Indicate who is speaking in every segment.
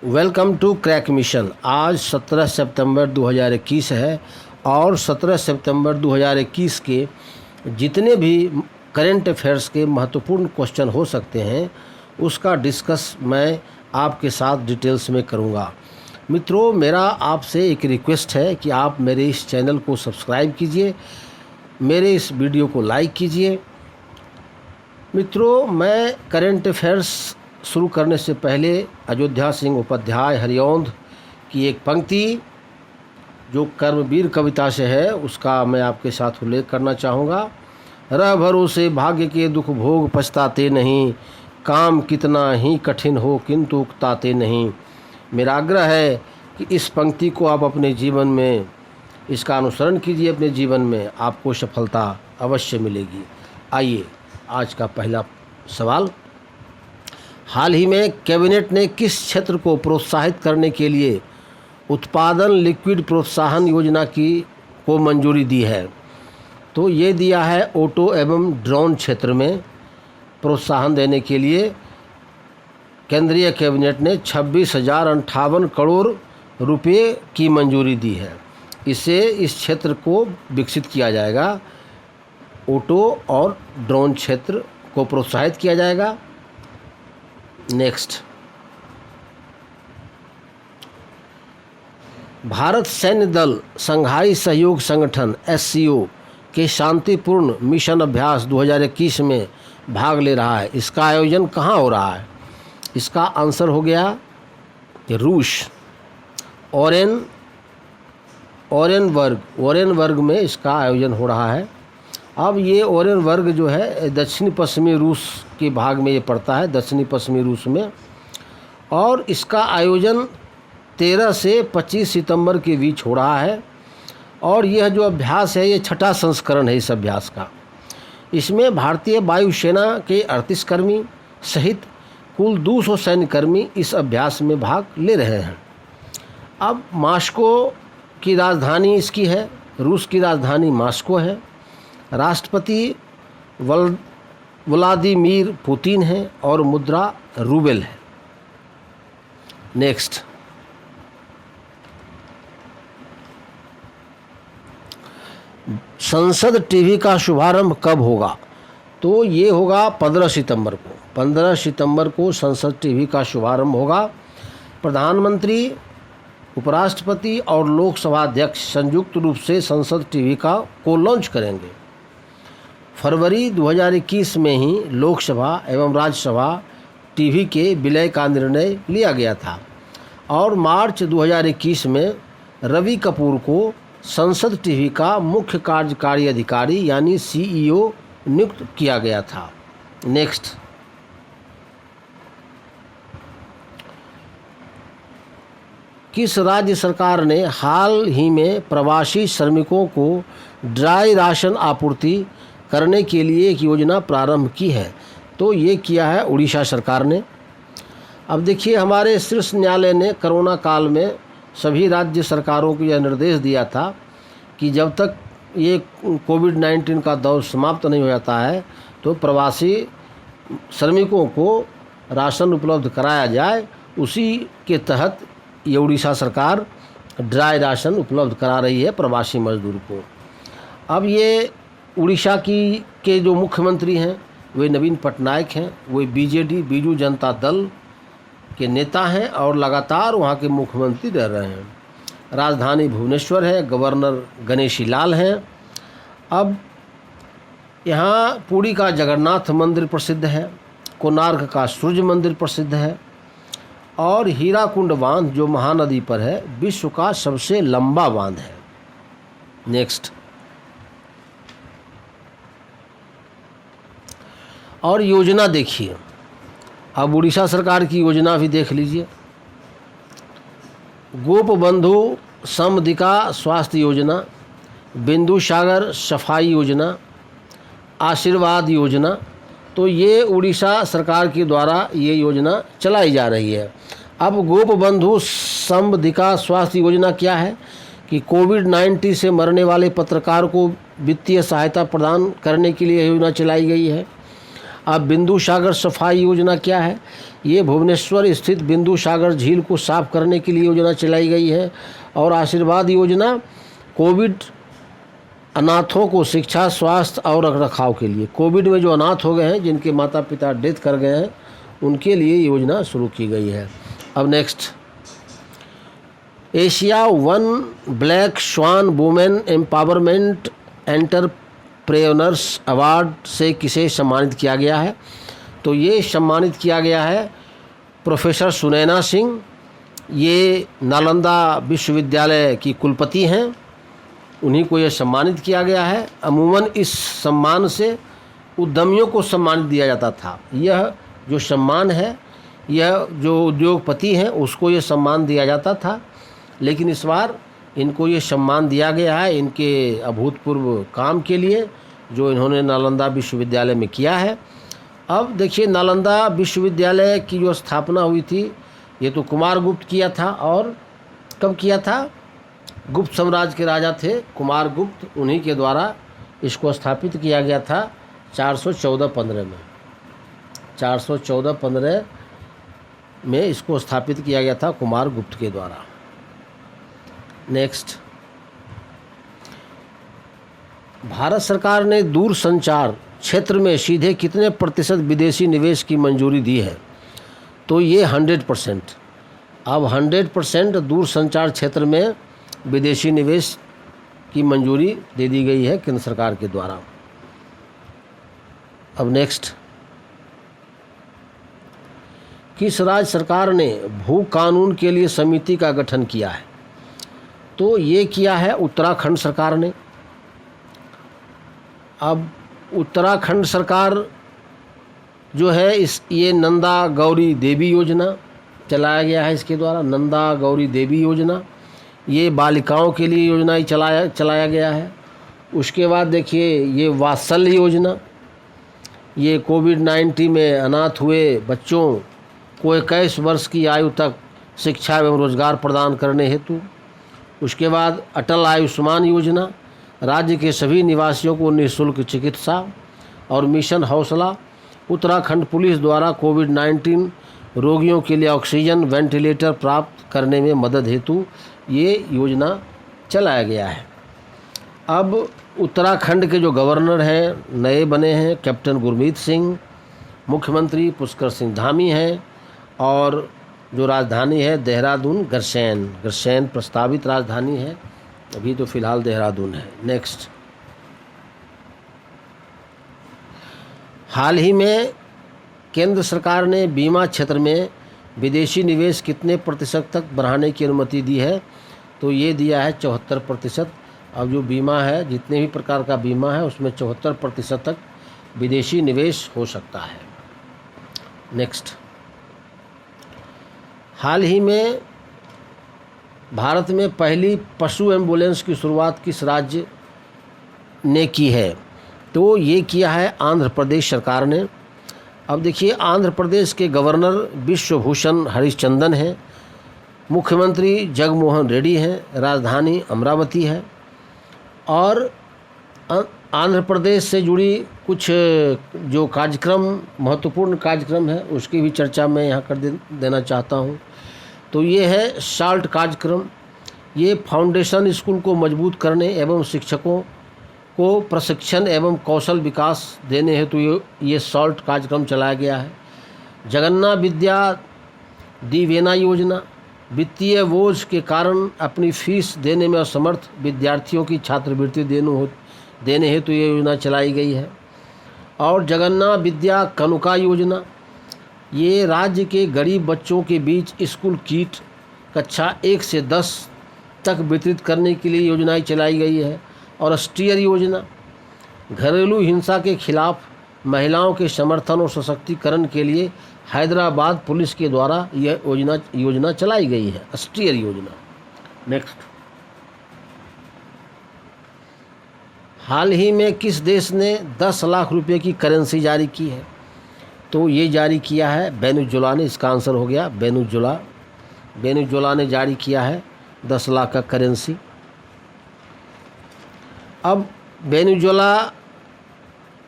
Speaker 1: Welcome to crack mission. आज 17 सितंबर 2021 है और 17 सितंबर 2021 के जितने भी करंट अफेयर्स के महत्वपूर्ण क्वेश्चन हो सकते हैं उसका डिस्कस मैं आपके साथ डिटेल्स में करूंगा। मित्रों, मेरा आपसे एक रिक्वेस्ट है कि आप मेरे इस चैनल को सब्सक्राइब कीजिए, मेरे इस वीडियो को लाइक कीजिए। मित्रों, मैं करंट अफेयर्स शुरू करने से पहले अयोध्या सिंह उपाध्याय हरिऔंध की एक पंक्ति जो कर्मवीर कविता से है उसका मैं आपके साथ उल्लेख करना चाहूँगा। रह भरोसे भाग्य के दुख भोग पछताते नहीं, काम कितना ही कठिन हो किंतु उकताते नहीं। मेरा आग्रह है कि इस पंक्ति को आप अपने जीवन में इसका अनुसरण कीजिए, अपने जीवन में आपको सफलता अवश्य मिलेगी। आइए आज का पहला सवाल। हाल ही में कैबिनेट ने किस क्षेत्र को प्रोत्साहित करने के लिए उत्पादन लिक्विड प्रोत्साहन योजना को मंजूरी दी है? तो ये दिया है ऑटो एवं ड्रोन क्षेत्र में प्रोत्साहन देने के लिए केंद्रीय कैबिनेट ने 26,058 करोड़ रुपए की मंजूरी दी है। इससे इस क्षेत्र को विकसित किया जाएगा, ऑटो और ड्रोन क्षेत्र को प्रोत्साहित किया जाएगा। नेक्स्ट, भारत सैन्य दल संघाई सहयोग संगठन SCO के शांतिपूर्ण मिशन अभ्यास 2021 में भाग ले रहा है। इसका आयोजन कहाँ हो रहा है? इसका आंसर हो गया रूस, ओरेनबर्ग में इसका आयोजन हो रहा है। अब ये ओरेनबर्ग जो है दक्षिणी पश्चिमी रूस के भाग में ये पड़ता है, दक्षिणी पश्चिमी रूस में, और इसका आयोजन 13 से 25 सितंबर के बीच हो रहा है। और यह जो अभ्यास है ये छठा संस्करण है इस अभ्यास का। इसमें भारतीय वायुसेना के 38 कर्मी सहित कुल 200 सैन्यकर्मी इस अभ्यास में भाग ले रहे हैं। अब मास्को की राजधानी इसकी है, रूस की राजधानी मास्को है। राष्ट्रपति व्लादिमीर पुतिन है और मुद्रा रूबेल है। नेक्स्ट, संसद टीवी का शुभारंभ कब होगा? तो ये होगा 15 सितंबर को। 15 सितंबर को संसद टीवी का शुभारंभ होगा। प्रधानमंत्री, उपराष्ट्रपति और लोकसभा अध्यक्ष संयुक्त रूप से संसद टीवी को लॉन्च करेंगे। फरवरी 2021 में ही लोकसभा एवं राज्यसभा टीवी के विलय का निर्णय लिया गया था और मार्च 2021 में रवि कपूर को संसद टीवी का मुख्य कार्यकारी अधिकारी यानी CEO नियुक्त किया गया था। नेक्स्ट, किस राज्य सरकार ने हाल ही में प्रवासी श्रमिकों को ड्राई राशन आपूर्ति करने के लिए एक योजना प्रारंभ की है? तो ये किया है उड़ीसा सरकार ने। अब देखिए, हमारे शीर्ष न्यायालय ने कोरोना काल में सभी राज्य सरकारों को यह निर्देश दिया था कि जब तक ये कोविड-19 का दौर समाप्त नहीं हो जाता है तो प्रवासी श्रमिकों को राशन उपलब्ध कराया जाए। उसी के तहत ये उड़ीसा सरकार ड्राई राशन उपलब्ध करा रही है प्रवासी मजदूर को। अब ये उड़ीसा के जो मुख्यमंत्री हैं वे नवीन पटनायक हैं। वे BJD बीजू जनता दल के नेता हैं और लगातार वहाँ के मुख्यमंत्री रह रहे हैं। राजधानी भुवनेश्वर है, गवर्नर गणेशी लाल हैं। अब यहाँ पुरी का जगन्नाथ मंदिर प्रसिद्ध है, कोणार्क का सूर्य मंदिर प्रसिद्ध है और हीराकुंड बांध जो महानदी पर है विश्व का सबसे लंबा बांध है। नेक्स्ट, और योजना देखिए, अब उड़ीसा सरकार की योजना भी देख लीजिए। गोप बंधु समदिका स्वास्थ्य योजना, बिंदु सागर सफाई योजना, आशीर्वाद योजना। तो ये उड़ीसा सरकार के द्वारा ये योजना चलाई जा रही है। अब गोप बंधु समदिका स्वास्थ्य योजना क्या है कि कोविड-19 से मरने वाले पत्रकार को वित्तीय सहायता प्रदान करने के लिए योजना चलाई गई है। अब बिंदु सागर सफाई योजना क्या है? ये भुवनेश्वर स्थित बिंदु सागर झील को साफ करने के लिए योजना चलाई गई है। और आशीर्वाद योजना कोविड अनाथों को शिक्षा, स्वास्थ्य और रखरखाव के लिए, कोविड में जो अनाथ हो गए हैं, जिनके माता पिता डेथ कर गए हैं, उनके लिए योजना शुरू की गई है। अब next, Asia one black swan women empowerment entrepreneurs award से किसे सम्मानित किया गया है? तो ये सम्मानित किया गया है प्रोफेसर सुनैना सिंह। ये नालंदा विश्वविद्यालय की कुलपति हैं, उन्हीं को ये सम्मानित किया गया है। अमूमन इस सम्मान से उद्यमियों को सम्मानित दिया जाता था। यह जो सम्मान है, यह जो उद्योगपति हैं उसको ये सम्मान दिया जाता था, लेकिन इस बार इनको ये सम्मान दिया गया है इनके अभूतपूर्व काम के लिए जो इन्होंने नालंदा विश्वविद्यालय में किया है। अब देखिए, नालंदा विश्वविद्यालय की जो स्थापना हुई थी, ये तो कुमारगुप्त किया था। और कब किया था? गुप्त साम्राज्य के राजा थे कुमारगुप्त, उन्हीं के द्वारा इसको स्थापित किया गया था 414-15 में। 414-15 में इसको स्थापित किया गया था कुमारगुप्त के द्वारा। नेक्स्ट, भारत सरकार ने दूरसंचार क्षेत्र में सीधे कितने प्रतिशत विदेशी निवेश की मंजूरी दी है? तो ये 100%। अब 100% दूरसंचार क्षेत्र में विदेशी निवेश की मंजूरी दे दी गई है केंद्र सरकार के द्वारा। अब नेक्स्ट, किस राज्य सरकार ने भू कानून के लिए समिति का गठन किया है? तो ये किया है उत्तराखंड सरकार ने। अब उत्तराखंड सरकार जो है ये नंदा गौरी देवी योजना चलाया गया है इसके द्वारा। नंदा गौरी देवी योजना, ये बालिकाओं के लिए योजना ही चलाया गया है। उसके बाद देखिए, ये वात्सल्य योजना, ये कोविड-19 में अनाथ हुए बच्चों को 21 वर्ष की आयु तक शिक्षा एवं रोजगार प्रदान करने हेतु। उसके बाद अटल आयुष्मान योजना, राज्य के सभी निवासियों को निःशुल्क चिकित्सा। और मिशन हौसला, उत्तराखंड पुलिस द्वारा कोविड-19 रोगियों के लिए ऑक्सीजन वेंटिलेटर प्राप्त करने में मदद हेतु ये योजना चलाया गया है। अब उत्तराखंड के जो गवर्नर हैं नए बने हैं कैप्टन गुरमीत सिंह, मुख्यमंत्री पुष्कर सिंह धामी हैं, और जो राजधानी है देहरादून गरसैन प्रस्तावित राजधानी है, अभी तो फिलहाल देहरादून है। नेक्स्ट, हाल ही में केंद्र सरकार ने बीमा क्षेत्र में विदेशी निवेश कितने प्रतिशत तक बढ़ाने की अनुमति दी है? तो ये दिया है 74%। अब जो बीमा है, जितने भी प्रकार का बीमा है, उसमें 74% तक विदेशी निवेश हो सकता है। नेक्स्ट, हाल ही में भारत में पहली पशु एम्बुलेंस की शुरुआत किस राज्य ने की है? तो ये किया है आंध्र प्रदेश सरकार ने। अब देखिए, आंध्र प्रदेश के गवर्नर विश्वभूषण हरिचंदन हैं, मुख्यमंत्री जगनमोहन रेड्डी हैं, राजधानी अमरावती है। और आंध्र प्रदेश से जुड़ी कुछ जो कार्यक्रम, महत्वपूर्ण कार्यक्रम है, उसकी भी चर्चा मैं यहाँ कर देना चाहता हूँ। तो ये है साल्ट कार्यक्रम। ये फाउंडेशन स्कूल को मजबूत करने एवं शिक्षकों को प्रशिक्षण एवं कौशल विकास देने हेतु ये सॉल्ट कार्यक्रम चलाया गया है। जगन्ना विद्या दिवेना योजना, वित्तीय बोझ के कारण अपनी फीस देने में असमर्थ विद्यार्थियों की छात्रवृत्ति देने हेतु ये योजना चलाई गई है। और जगन्ना विद्या कनुका योजना, ये राज्य के गरीब बच्चों के बीच स्कूल किट कक्षा 1 से 10 तक वितरित करने के लिए योजनाएं चलाई गई है। और स्टीयर योजना, घरेलू हिंसा के खिलाफ महिलाओं के समर्थन और सशक्तिकरण के लिए हैदराबाद पुलिस के द्वारा यह योजना चलाई गई है, स्टीयर योजना। नेक्स्ट, हाल ही में किस देश ने 10 लाख रुपए की करेंसी जारी की है? तो ये जारी किया है वेनेजुएला ने। इसका आंसर हो गया वेनेजुएला ने जारी किया है 10 लाख का करेंसी। अब वेनेजुएला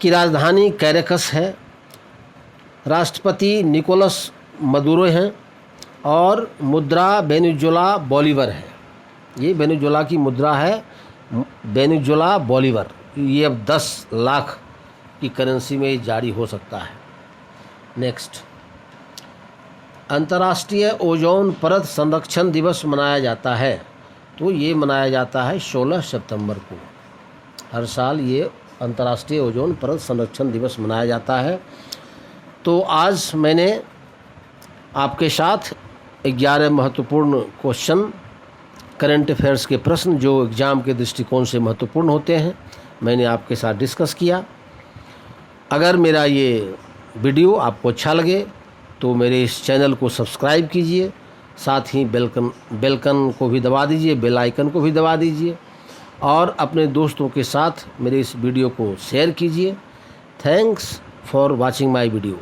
Speaker 1: की राजधानी कैरेकस है। राष्ट्रपति निकोलस मदुरो हैं और मुद्रा वेनेजुएला बोलीवर है। ये वेनेजुएला की मुद्रा है, वेनेजुएला बोलीवर। ये अब 10 लाख की करेंसी में जारी हो सकता है। नेक्स्ट, अंतर्राष्ट्रीय ओजोन परत संरक्षण दिवस मनाया जाता है। तो ये मनाया जाता है 16 सितंबर को। हर साल ये अंतर्राष्ट्रीय ओजोन परत संरक्षण दिवस मनाया जाता है। तो आज मैंने आपके साथ 11 महत्वपूर्ण क्वेश्चन, करंट अफेयर्स के प्रश्न जो एग्ज़ाम के दृष्टिकोण से महत्वपूर्ण होते हैं, मैंने आपके साथ डिस्कस किया। अगर मेरा ये वीडियो आपको अच्छा लगे तो मेरे इस चैनल को सब्सक्राइब कीजिए, साथ ही बेलकन को भी दबा दीजिए, बेल आइकन को भी दबा दीजिए और अपने दोस्तों के साथ मेरे इस वीडियो को शेयर कीजिए। Thanks for watching my video.